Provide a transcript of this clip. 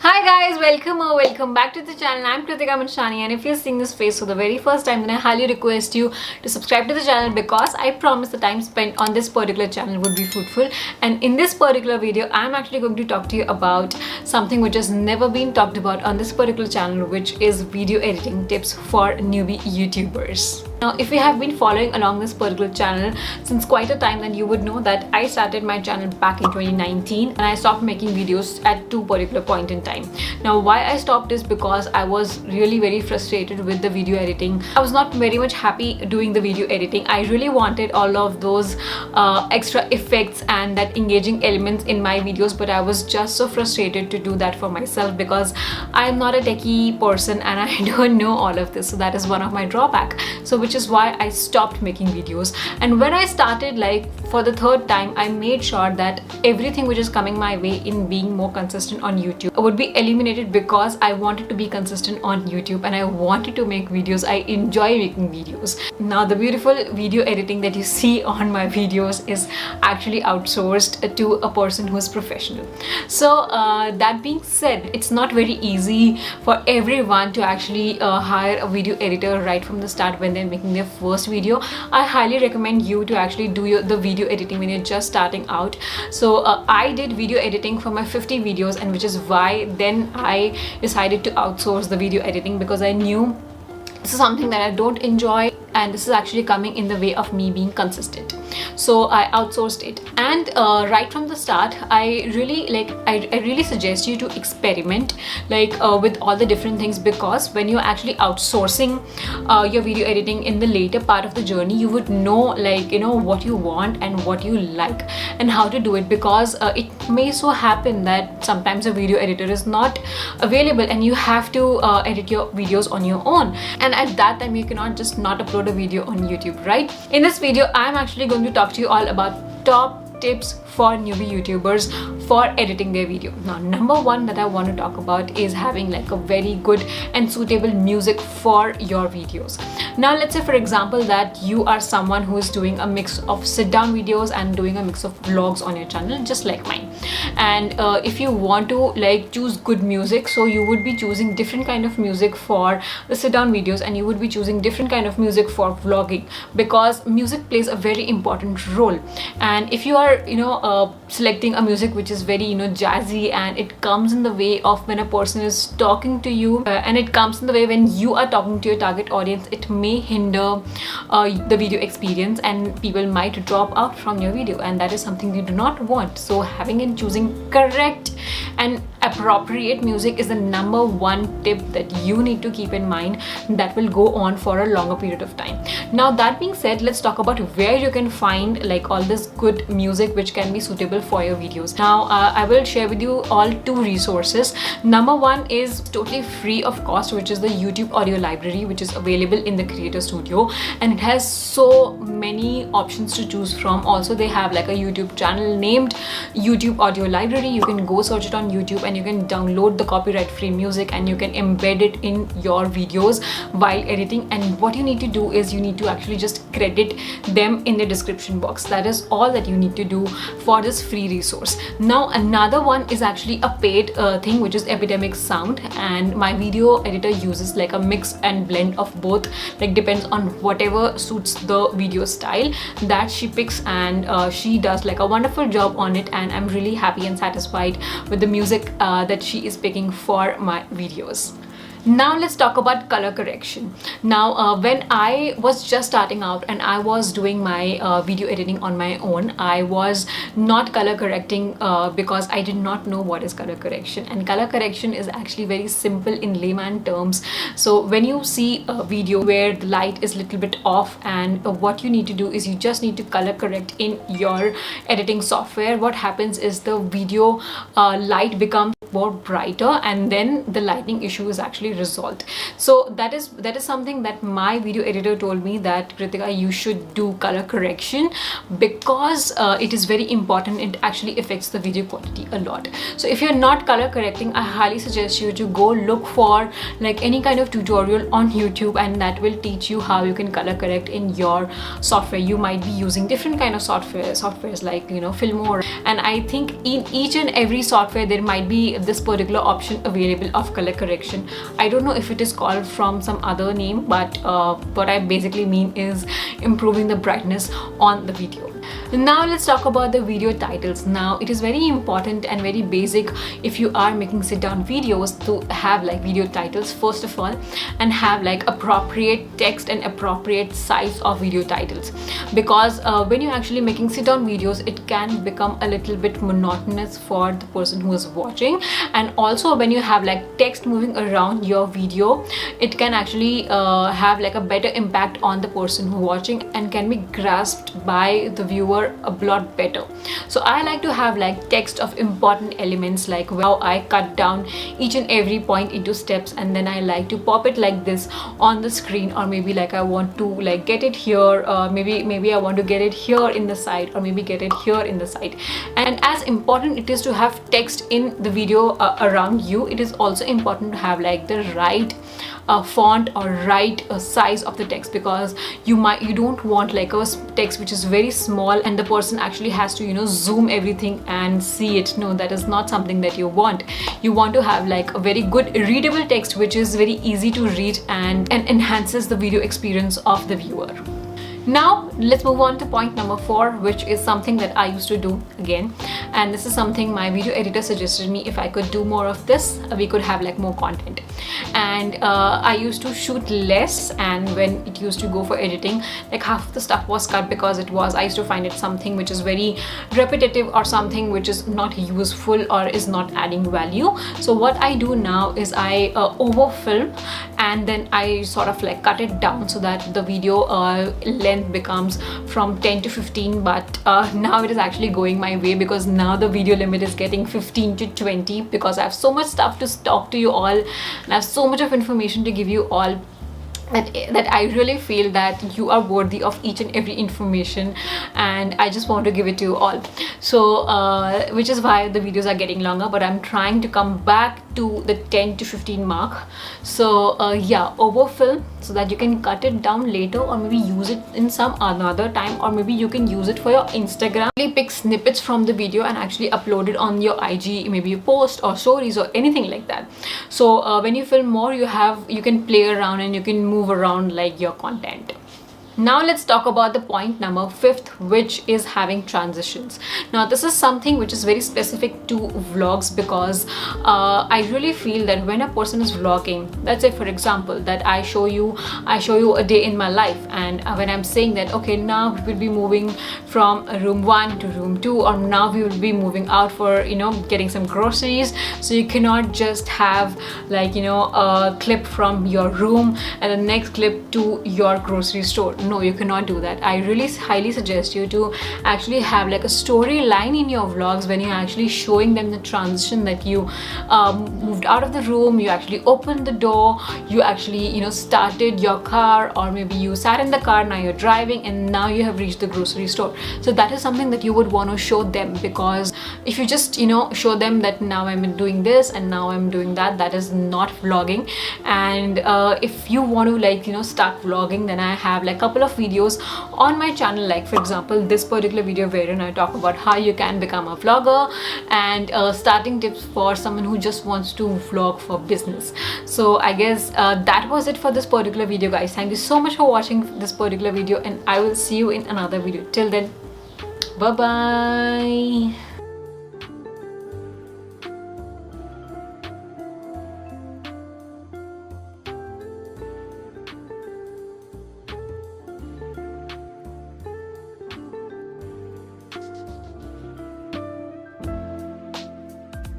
Hi guys, welcome or welcome back to the channel. I'm Kritika Manshani, and if you're seeing this face for the very first time, then I highly request you to subscribe to the channel because I promise the time spent on this particular channel would be fruitful. And in this particular video, I'm actually going to talk to you about something which has never been talked about on this particular channel, which is video editing tips for newbie YouTubers. Now, if you have been following along this particular channel since quite a time, then you would know that I started my channel back in 2019 and I stopped making videos at two particular point in time. Now, why I stopped is because I was really very frustrated with the video editing. I was not very much happy doing the video editing. I really wanted all of those extra effects and that engaging elements in my videos, but I was just so frustrated to do that for myself because I'm not a techie person and I don't know all of this. So that is one of my drawback. So which is why I stopped making videos. And when I started, like for the third time, I made sure that everything which is coming my way in being more consistent on YouTube would be eliminated because I wanted to be consistent on YouTube and I wanted to make videos. I enjoy making videos. Now, the beautiful video editing that you see on my videos is actually outsourced to a person who is professional. So that being said, it's not very easy for everyone to actually hire a video editor right from the start when they're making their first video. I highly recommend you to actually do the video editing when you're just starting out. So I did video editing for my 50 videos, and which is why then I decided to outsource the video editing because I knew this is something that I don't enjoy and this is actually coming in the way of me being consistent. So I outsourced it, and right from the start I really suggest you to experiment with all the different things, because when you're actually outsourcing your video editing in the later part of the journey, you would know what you want and what you like and how to do it, because it may so happen that sometimes a video editor is not available and you have to edit your videos on your own, and at that time you cannot just not upload a video on YouTube, right? In this video, I'm actually going to talk to you all about top tips for newbie YouTubers for editing their video. Now, number one that I want to talk about is having a very good and suitable music for your videos. Now, let's say for example that you are someone who is doing a mix of sit down videos and doing a mix of vlogs on your channel, just like mine. And if you want to choose good music, so you would be choosing different kind of music for the sit down videos and you would be choosing different kind of music for vlogging, because music plays a very important role. And if you are selecting a music which is very jazzy, and it comes in the way of when a person is talking to you and it comes in the way when you are talking to your target audience, it may hinder the video experience and people might drop out from your video, and that is something you do not want. So having and choosing correct and appropriate music is the number one tip that you need to keep in mind, that will go on for a longer period of time. Now, that being said, let's talk about where you can find all this good music which can be suitable for your videos. Now, I will share with you all two resources. Number one is totally free of cost, which is the YouTube audio library, which is available in the Creator Studio, and it has so many options to choose from. Also, they have a YouTube channel named YouTube audio library. You can go search it on YouTube and you can download the copyright free music and you can embed it in your videos while editing. And what you need to do is you need to actually just credit them in the description box. That is all that you need to do for this free resource. Now, another one is actually a paid thing, which is Epidemic Sound, and my video editor uses a mix and blend of both, depends on whatever suits the video style that she picks, and she does a wonderful job on it, and I'm really happy and satisfied with the music that she is picking for my videos. Now let's talk about color correction. Now when I was just starting out and I was doing my video editing on my own, I was not color correcting because I did not know what is color correction, and color correction is actually very simple in layman terms. So when you see a video where the light is a little bit off, and what you need to do is you just need to color correct in your editing software. What happens is the video light becomes more brighter, and then the lighting issue is actually resolved. So that is something that my video editor told me, that Kritika, you should do color correction because it is very important. It actually affects the video quality a lot. So if you're not color correcting, I highly suggest you to go look for any kind of tutorial on YouTube, and that will teach you how you can color correct in your software. You might be using different kind of softwares like Filmora, and I think in each and every software there might be this particular option available of color correction. I don't know if it is called from some other name, but what I basically mean is improving the brightness on the video. Now let's talk about the video titles. Now it is very important and very basic if you are making sit down videos to have like video titles first of all, and have like appropriate text and appropriate size of video titles, because when you're actually making sit down videos, it can become a little bit monotonous for the person who is watching. And also when you have like text moving around your video, it can actually have like a better impact on the person who watching and can be grasped by the viewer a lot better. So I like to have like text of important elements, like how I cut down each and every point into steps, and then I like to pop it like this on the screen, or maybe like I want to like get it here, maybe I want to get it here in the side, or maybe get it here in the side. And as important it is to have text in the video around you, it is also important to have like the right font or right size of the text, because you don't want like a text which is very small and the person actually has to, you know, zoom everything and see it. No, that is not something that you want. You want to have like a very good readable text which is very easy to read and enhances the video experience of the viewer. Now let's move on to point number 4, which is something that I used to do again, and this is something my video editor suggested me. If I could do more of this, we could have like more content. And I used to shoot less, and when it used to go for editing, like half of the stuff was cut, because I used to find it something which is very repetitive or something which is not useful or is not adding value. So what I do now is I overfilm, and then I sort of like cut it down so that the video length becomes from 10 to 15, but now it is actually going my way, because now the video limit is getting 15 to 20, because I have so much stuff to talk to you all, and I have so much of information to give you all, that I really feel that you are worthy of each and every information, and I just want to give it to you all. So which is why the videos are getting longer, but I'm trying to come back to the 10 to 15 mark. So yeah, overfill so that you can cut it down later, or maybe use it in some another time, or maybe you can use it for your Instagram. Pick snippets from the video and actually upload it on your IG, maybe a post or stories or anything like that. So when you film more, you can play around and you can move around like your content. Now let's talk about the point number 5th, which is having transitions. Now this is something which is very specific to vlogs, because I really feel that when a person is vlogging, let's say for example that I show you a day in my life, and when I'm saying that okay, now we will be moving from room 1 to room 2, or now we will be moving out for, you know, getting some groceries. So you cannot just have like, you know, a clip from your room and the next clip to your grocery store. No, you cannot do that. I really highly suggest you to actually have like a storyline in your vlogs when you're actually showing them the transition, that you moved out of the room, you actually opened the door, you actually, you know, started your car, or maybe you sat in the car, now you're driving, and now you have reached the grocery store. So that is something that you would want to show them, because if you just, you know, show them that now I'm doing this and now I'm doing that, that is not vlogging. And if you want to like, you know, start vlogging, then I have like a couple of videos on my channel, like for example this particular video wherein I talk about how you can become a vlogger and starting tips for someone who just wants to vlog for business. So I guess that was it for this particular video, guys. Thank you so much for watching this particular video, and I will see you in another video. Till then, bye bye.